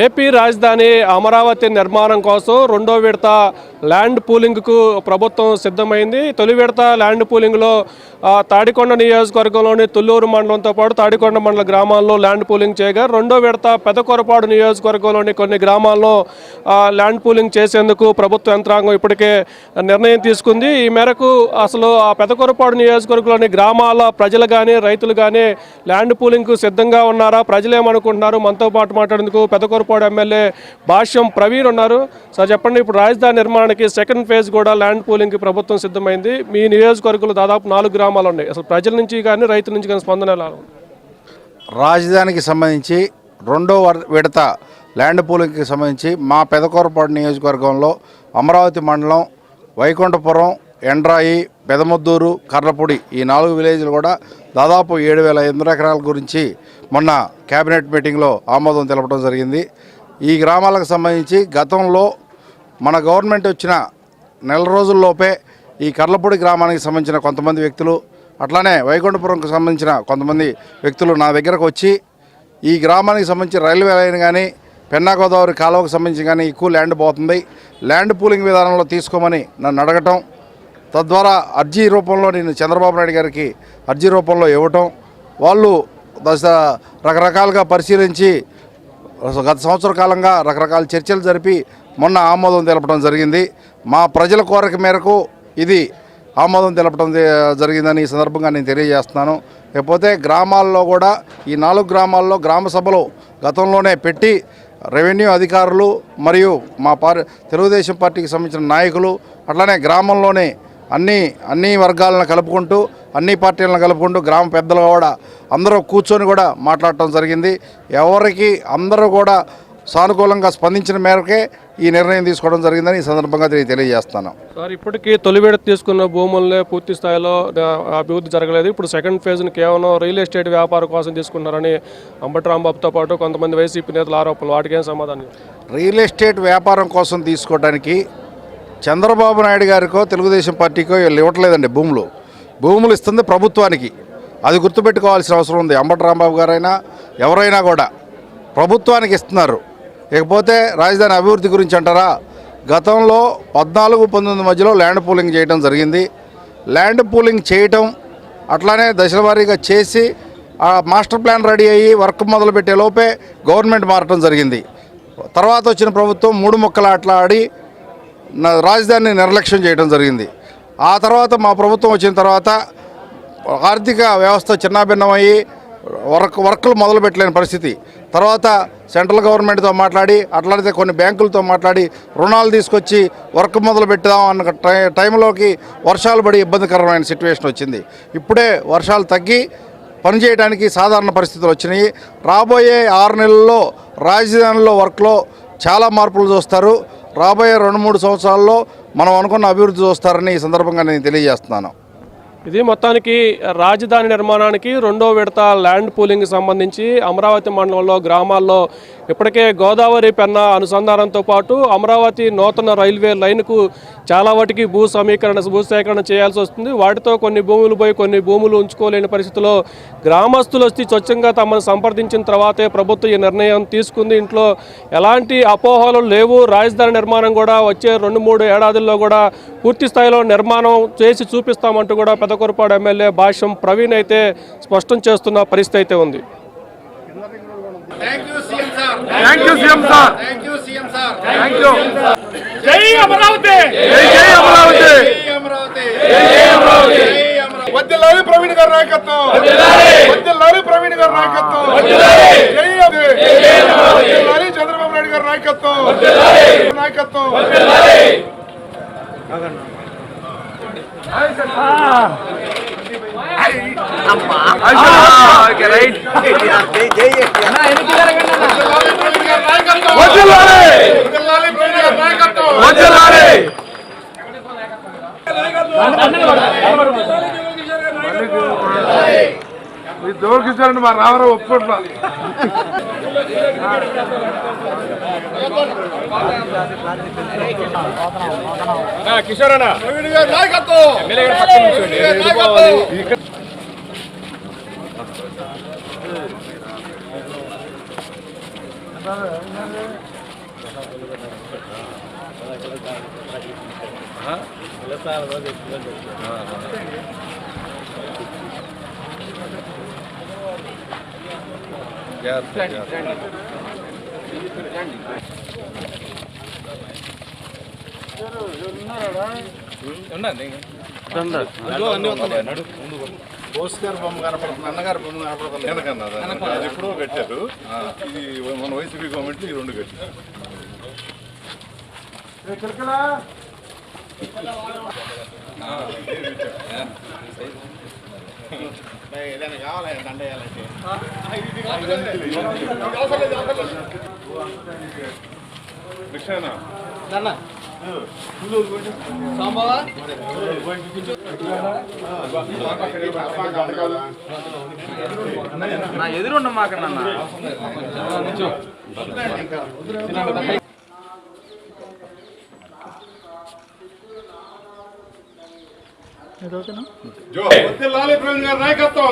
AP రాజధాని అమరావతి నిర్మాణం కోసం రెండో విడత ల్యాండ్ పూలింగ్కు ప్రభుత్వం సిద్ధమైంది. తొలి విడత ల్యాండ్ పూలింగ్లో తాడికొండ నియోజకవర్గంలోని తుళ్ళూరు మండలంతో పాటు తాడికొండ మండల గ్రామాల్లో ల్యాండ్ పూలింగ్ చేయగా రెండో విడత పెదకొరపాడు నియోజకవర్గంలోని కొన్ని గ్రామాల్లో ల్యాండ్ పూలింగ్ చేసేందుకు ప్రభుత్వ యంత్రాంగం ఇప్పటికే నిర్ణయం తీసుకుంది. ఈ మేరకు అసలు ఆ పెదకొరపాడు నియోజకవర్గంలోని గ్రామాల ప్రజలు కానీ రైతులు కానీ ల్యాండ్ పూలింగ్కు సిద్ధంగా ఉన్నారా, ప్రజలు ఏమనుకుంటున్నారు, మనతో పాటు మాట్లాడేందుకు పెదకొరపాడు ఎమ్మెల్యే భాష్యం ప్రవీణ్ ఉన్నారు. సార్ చెప్పండి, ఇప్పుడు రాజధాని నిర్మాణానికి సెకండ్ ఫేజ్ కూడా ల్యాండ్ పూలింగ్కి ప్రభుత్వం సిద్ధమైంది. మీ నియోజకవర్గంలో దాదాపు 4 గ్రామాలు ఉన్నాయి. అసలు ప్రజల నుంచి కానీ రైతుల నుంచి కానీ స్పందన ఎలా ఉంది? రాజధానికి సంబంధించి రెండో విడత ల్యాండ్ పూలింగ్కి సంబంధించి మా పెదకొరపాడు నియోజకవర్గంలో అమరావతి మండలం, వైకుంఠపురం, ఎండ్రాయి, పెదమొద్దూరు, కర్లపూడి ఈ 4 విలేజ్లు కూడా దాదాపు 7,500 ఎకరాల గురించి మొన్న కేబినెట్ మీటింగ్లో ఆమోదం తెలపడం జరిగింది. ఈ గ్రామాలకు సంబంధించి గతంలో మన గవర్నమెంట్ వచ్చిన నెల రోజుల్లోపే ఈ కర్లపూడి గ్రామానికి సంబంధించిన కొంతమంది వ్యక్తులు, అట్లానే వైకుంఠపురంకు సంబంధించిన కొంతమంది వ్యక్తులు నా దగ్గరకు వచ్చి ఈ గ్రామానికి సంబంధించి రైల్వే లైన్ కానీ పెన్నా గోదావరి కాలువకు సంబంధించి కానీ ఎక్కువ ల్యాండ్ పోతుంది, ల్యాండ్ పూలింగ్ విధానంలో తీసుకోమని నన్ను అడగటం, తద్వారా అర్జీ రూపంలో నేను చంద్రబాబు నాయుడు గారికి అర్జీ రూపంలో ఇవ్వటం, వాళ్ళు రకరకాలుగా పరిశీలించి గత సంవత్సర కాలంగా రకరకాల చర్చలు జరిపి మొన్న ఆమోదం తెలపడం జరిగింది. మా ప్రజల కోరిక మేరకు ఇది ఆమోదం తెలపడం జరిగిందని ఈ సందర్భంగా నేను తెలియజేస్తున్నాను. లేకపోతే గ్రామాల్లో కూడా ఈ 4 గ్రామాల్లో గ్రామ సభలు గతంలోనే పెట్టి రెవెన్యూ అధికారులు మరియు మా తెలుగుదేశం పార్టీకి సంబంధించిన నాయకులు అట్లానే గ్రామంలోనే అన్ని వర్గాలను కలుపుకుంటూ అన్ని పార్టీలను కలుపుకుంటూ గ్రామ పెద్దలు కూడా అందరూ కూర్చొని కూడా మాట్లాడటం జరిగింది. ఎవరికి అందరూ కూడా సానుకూలంగా స్పందించిన మేరకే ఈ నిర్ణయం తీసుకోవడం జరిగిందని ఈ సందర్భంగా తెలియజేస్తాను. సార్, ఇప్పటికీ తొలి విడత తీసుకున్న భూములనే పూర్తి స్థాయిలో అభివృద్ధి జరగలేదు. ఇప్పుడు సెకండ్ ఫేజ్ని కేవలం రియల్ ఎస్టేట్ వ్యాపారం కోసం తీసుకున్నారని అంబటి రాంబాబుతో పాటు కొంతమంది వైసీపీ నేతల ఆరోపణలు, వాటికి ఏం సమాధానం? రియల్ ఎస్టేట్ వ్యాపారం కోసం తీసుకోవడానికి చంద్రబాబు నాయుడు గారికో తెలుగుదేశం పార్టీకో వీళ్ళు ఇవ్వట్లేదండి. భూములు ఇస్తుంది ప్రభుత్వానికి, అది గుర్తుపెట్టుకోవాల్సిన అవసరం ఉంది. అంబటి రాంబాబు గారైనా ఎవరైనా కూడా ప్రభుత్వానికి ఇస్తున్నారు. ఇకపోతే రాజధాని అభివృద్ధి గురించి అంటారా, గతంలో 14-19 మధ్యలో ల్యాండ్ పూలింగ్ చేయడం జరిగింది. ల్యాండ్ పూలింగ్ చేయటం అట్లానే దశల వారీగా చేసి ఆ మాస్టర్ ప్లాన్ రెడీ అయ్యి వర్క్ మొదలుపెట్టే లోపే గవర్నమెంట్ మారటం జరిగింది. తర్వాత వచ్చిన ప్రభుత్వం 3 ముక్కలు అట్లా ఆడి రాజధానిని నిర్లక్ష్యం చేయడం జరిగింది. ఆ తర్వాత మా ప్రభుత్వం వచ్చిన తర్వాత ఆర్థిక వ్యవస్థ చిన్నాభిన్నమయ్యి వర్కులు మొదలు పెట్టలేని పరిస్థితి. తర్వాత సెంట్రల్ గవర్నమెంట్తో మాట్లాడి అట్లాంటితే కొన్ని బ్యాంకులతో మాట్లాడి రుణాలు తీసుకొచ్చి వర్క్ మొదలు పెడదాం అన్న టైంలోకి వర్షాలు పడి ఇబ్బందికరమైన సిచ్యువేషన్ వచ్చింది. ఇప్పుడే వర్షాలు తగ్గి పనిచేయడానికి సాధారణ పరిస్థితులు వచ్చినాయి. రాబోయే 6 నెలల్లో రాజధానిలో వర్క్లో చాలా మార్పులు చూస్తారు. రాబోయే 2-3 సంవత్సరాల్లో మనం అనుకున్న అభివృద్ధి చూస్తారని ఈ సందర్భంగా నేను తెలియజేస్తున్నాను. ఇది మొత్తానికి రాజధాని నిర్మాణానికి రెండో విడత ల్యాండ్ పూలింగ్ సంబంధించి అమరావతి మండలంలో గ్రామాల్లో ఇప్పటికే గోదావరి పెన్నా అనుసంధానంతో పాటు అమరావతి నూతన రైల్వే లైన్కు చాలా వాటికి భూసేకరణ చేయాల్సి వస్తుంది. వాటితో కొన్ని భూములు పోయి కొన్ని భూములు ఉంచుకోలేని పరిస్థితిలో గ్రామస్తులు వచ్చి స్వచ్ఛంగా తమను సంప్రదించిన తర్వాతే ప్రభుత్వం ఈ నిర్ణయం తీసుకుంది. ఇంట్లో ఎలాంటి అపోహలు లేవు. రాజధాని నిర్మాణం కూడా వచ్చే 2-3 ఏడాదుల్లో కూడా పూర్తి స్థాయిలో నిర్మాణం చేసి చూపిస్తామంటూ కూడా పెదకొరపాడు ఎమ్మెల్యే భాష్యం ప్రవీణ్ అయితే స్పష్టం చేస్తున్న పరిస్థితి అయితే ఉంది. వద్దెల్లాలి ప్రవీణ్ గారి నాయకత్వం, వద్దెల్లాలి ప్రవీణ్ గారి నాయకత్వం, వద్దెల్లాలి చంద్రబాబు నాయుడు గారి నాయకత్వం, నాయకత్వం. మీ దోర్కిస్తారండి మా రామారావు ఒప్పుకుంటున్నా. కిషోర్ అన్న నాయకత్వం పోస్టర్ బొమ్మ కనపడుతుంది, అన్నగారి బొమ్మ కనపడుతుంది. వెనకన్నా అది ఎప్పుడో కట్టారు. ఇది మన వైసీపీ గవర్నమెంట్ ఈ రెండు కట్టారు. ఏదైనా కావాలి దండ వేయాలంటే కృష్ణ ఎదురుండ మాకన్నా లాలి ప్రవీణ్ గారి నాయకత్వం.